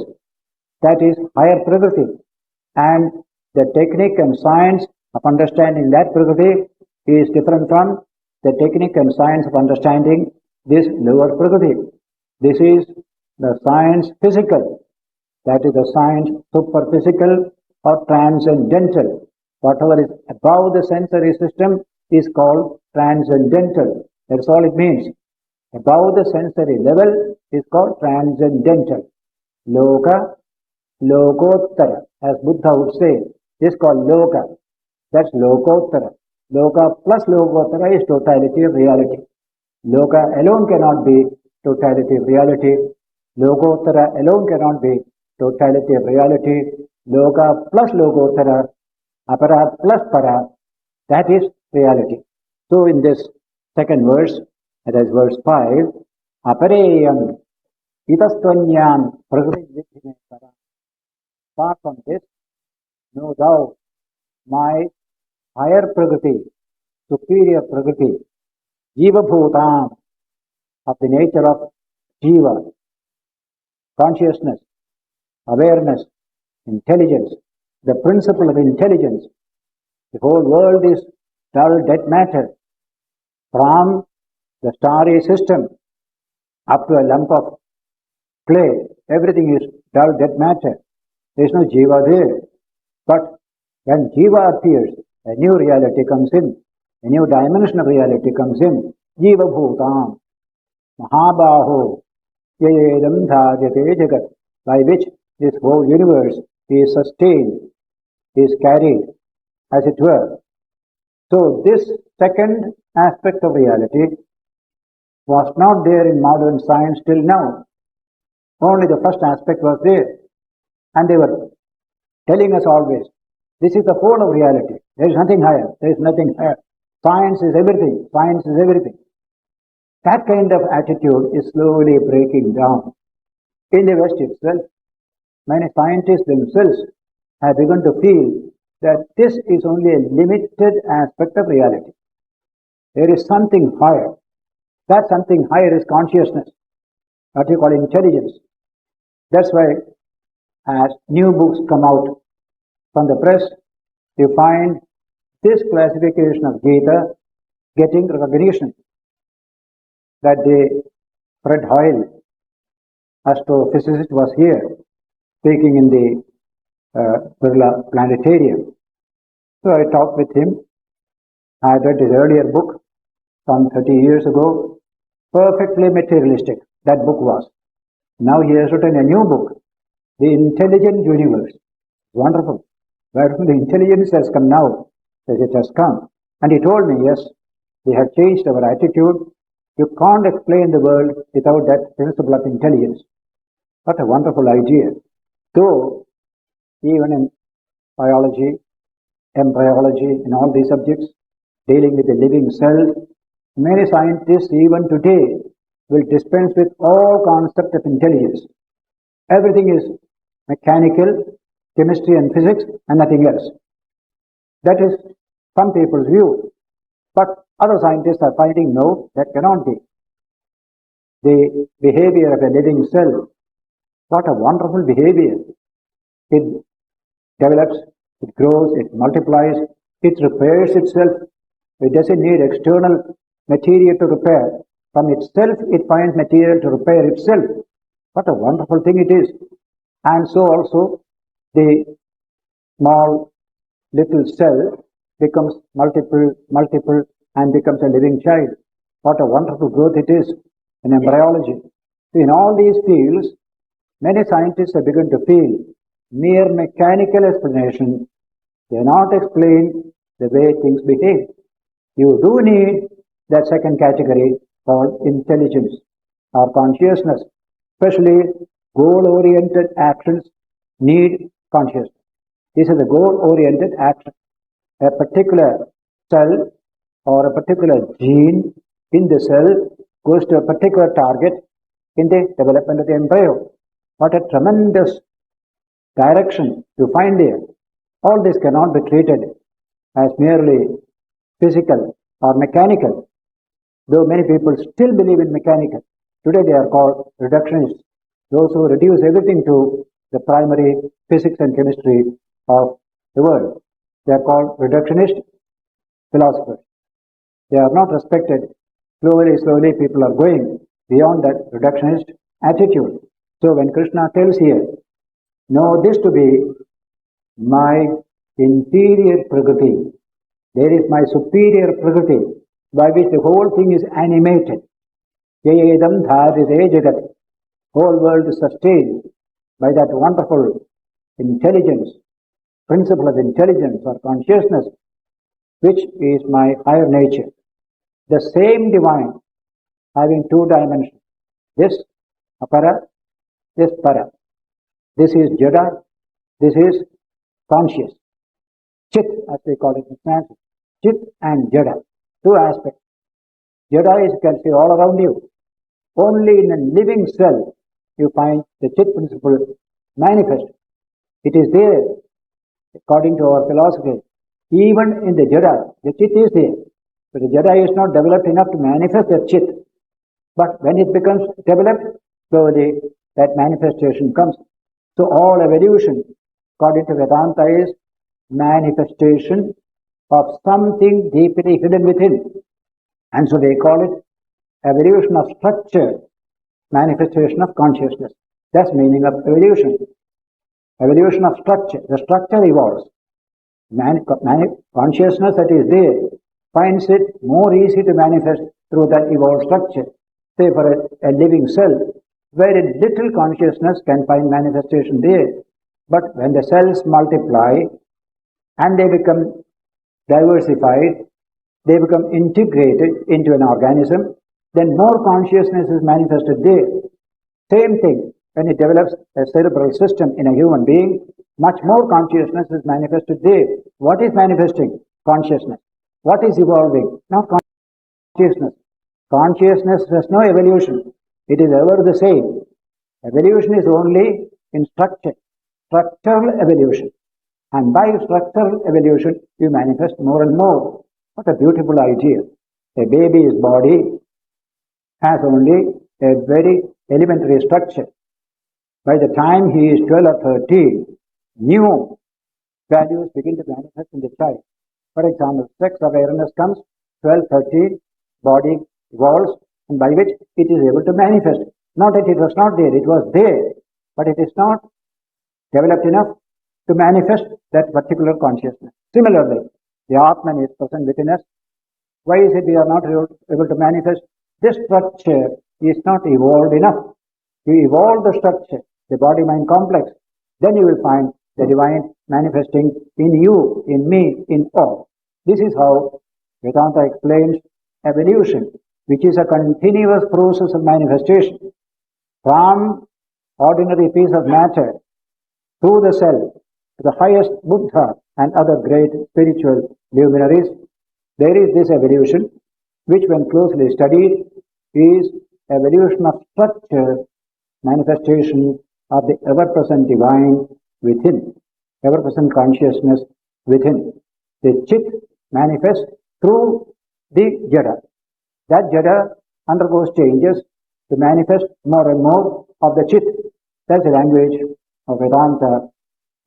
That is higher Prakriti. And the technique and science of understanding that Prakriti is different from the technique and science of understanding this lower Prakriti. This is the science physical. That is the science superphysical or transcendental. Whatever is above the sensory system is called transcendental. That's all it means. Above the sensory level is called transcendental. Loka, Lokottara, as Buddha would say, this is called Loka. That's Lokottara. Loka plus Lokottara is totality of reality. Loka alone cannot be totality of reality. Lokottara alone cannot be totality of reality. Loka plus Lokottara, apara plus para, that is reality. So in this second verse, that is verse 5, apareyam itastvanyam prakriti vidhime para. Apart from this, know thou my higher Prakriti, superior Prakriti, jiva bhutam, of the nature of jiva, consciousness, awareness, intelligence, the principle of intelligence. The whole world is dull dead matter. From the starry system up to a lump of clay, everything is dull dead matter. There is no jiva there. But when jiva appears, a new reality comes in, a new dimension of reality comes in. Jiva bhutam, mahabaho, yedam dharyate jagat, by which this whole universe is sustained, is carried, as it were. So this second aspect of reality was not there in modern science till now. Only the first aspect was there. And they were telling us always, this is the whole of reality. There is nothing higher. There is nothing higher. Science is everything. Science is everything. That kind of attitude is slowly breaking down. In the West itself, many scientists themselves have begun to feel that this is only a limited aspect of reality. There is something higher. That something higher is consciousness, what you call intelligence. That's why as new books come out from the press, you find this classification of Gita getting recognition. That day, Fred Hoyle, astrophysicist, was here speaking in the Birla Planetarium. So I talked with him. I had read his earlier book some 30 years ago, perfectly materialistic, that book was. Now he has written a new book, The Intelligent Universe. Wonderful. Where the intelligence has come now, as it has come. And he told me, yes, we have changed our attitude. You can't explain the world without that principle of intelligence. What a wonderful idea. Though, even in biology, embryology, and all these subjects dealing with the living cell, many scientists even today will dispense with all concept of intelligence. Everything is mechanical, chemistry and physics, and nothing else. That is some people's view. But other scientists are finding no, that cannot be. The behavior of a living cell, what a wonderful behavior. It develops, it grows, it multiplies, it repairs itself. It doesn't need external material to repair. From itself, it finds material to repair itself. What a wonderful thing it is. And so also, the small little cell becomes multiple, and becomes a living child. What a wonderful growth it is in embryology. So in all these fields, many scientists have begun to feel mere mechanical explanation cannot explain the way things behave. You do need that second category called intelligence or consciousness. Especially goal-oriented actions need consciousness. This is a goal-oriented action. A particular cell or a particular gene in the cell goes to a particular target in the development of the embryo. What a tremendous direction you find there. All this cannot be treated as merely physical or mechanical, though many people still believe in mechanical. Today they are called reductionists, those who reduce everything to the primary physics and chemistry of the world. They are called reductionist philosophers. They are not respected. Slowly people are going beyond that reductionist attitude. So when Krishna tells here, know this to be my inferior prakriti, there is my superior prakriti by which the whole thing is animated. Yayedam dhadide jagat. Whole world is sustained by that wonderful intelligence, principle of intelligence or consciousness, which is my higher nature. The same divine having two dimensions. This apara, this para. This is jada, this is conscious. Chit, as we call it in Sanskrit. Chit and jada, two aspects. Jada is, you can see, all around you. Only in a living cell you find the chit principle manifest. It is there, according to our philosophy. Even in the jada, the chit is there. But the jada is not developed enough to manifest that chit. But when it becomes developed, slowly that manifestation comes. So all evolution, according to Vedanta, is manifestation of something deeply hidden within. And so they call it evolution of structure, manifestation of consciousness. That's the meaning of evolution. Evolution of structure. The structure evolves. Consciousness that is there finds it more easy to manifest through that evolved structure. Say for a living cell, very little consciousness can find manifestation there. But when the cells multiply and they become diversified, they become integrated into an organism, then more consciousness is manifested there. Same thing, when it develops a cerebral system in a human being, much more consciousness is manifested there. What is manifesting? Consciousness. What is evolving? Not consciousness. Consciousness has no evolution. It is ever the same. Evolution is only in structure, structural evolution. And by structural evolution, you manifest more and more. What a beautiful idea. A baby's body has only a very elementary structure. By the time he is 12 or 13, new values begin to manifest in the child. For example, sex awareness comes, 12, 13, body evolves, and by which it is able to manifest. Not that it was not there, it was there, but it is not developed enough to manifest that particular consciousness. Similarly, the Atman is present within us. Why is it we are not able to manifest? This structure is not evolved enough. You evolve the structure, the body-mind complex, then you will find the divine manifesting in you, in me, in all. This is how Vedanta explains evolution, which is a continuous process of manifestation. From ordinary piece of matter through the cell, to the highest Buddha and other great spiritual luminaries, there is this evolution, which when closely studied is evolution of structure, manifestation of the ever-present divine within, ever-present consciousness within. The Chit manifests through the Jada. That Jada undergoes changes to manifest more and more of the Chit. That's the language of Vedanta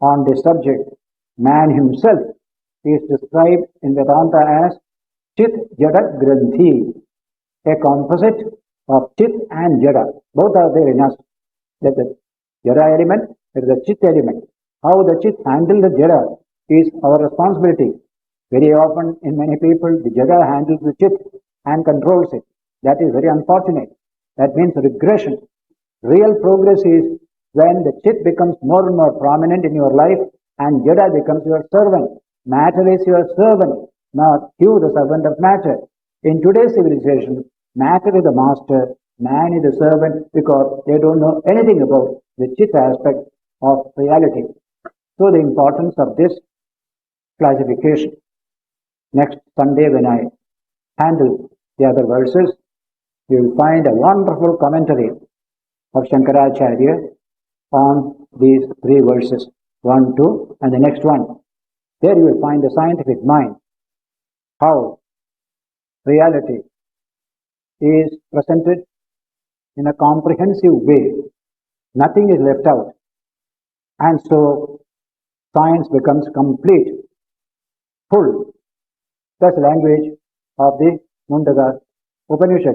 on this subject. Man himself is described in Vedanta as Chit Jada Granthi, a composite of Chit and Jada. Both are there in us. That the Jada element, that is the Chit element. How the Chit handles the Jada is our responsibility. Very often in many people, the Jada handles the Chit and controls it. That is very unfortunate. That means regression. Real progress is when the Chit becomes more and more prominent in your life and Jada becomes your servant. Matter is your servant, not you the servant of matter. In today's civilization, matter is the master, man is the servant because they don't know anything about the Chit aspect of reality. So the importance of this classification. Next Sunday when I handle the other verses, you will find a wonderful commentary of Shankaracharya on these three verses, 1, 2 and the next one. There you will find the scientific mind, how reality is presented in a comprehensive way. Nothing is left out. And so science becomes complete, full. That's the language of the Mundaka Upanishad.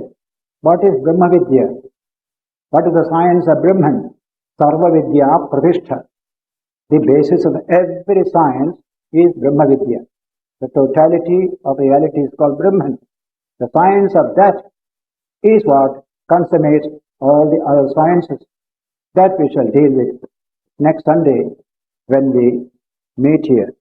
What is Brahma Vidya? What is the science of Brahman? Sarva Vidya Pratishtha. The basis of every science is Brahma Vidya. The totality of reality is called Brahman. The science of that is what consummates all the other sciences. That we shall deal with next Sunday when we meet here.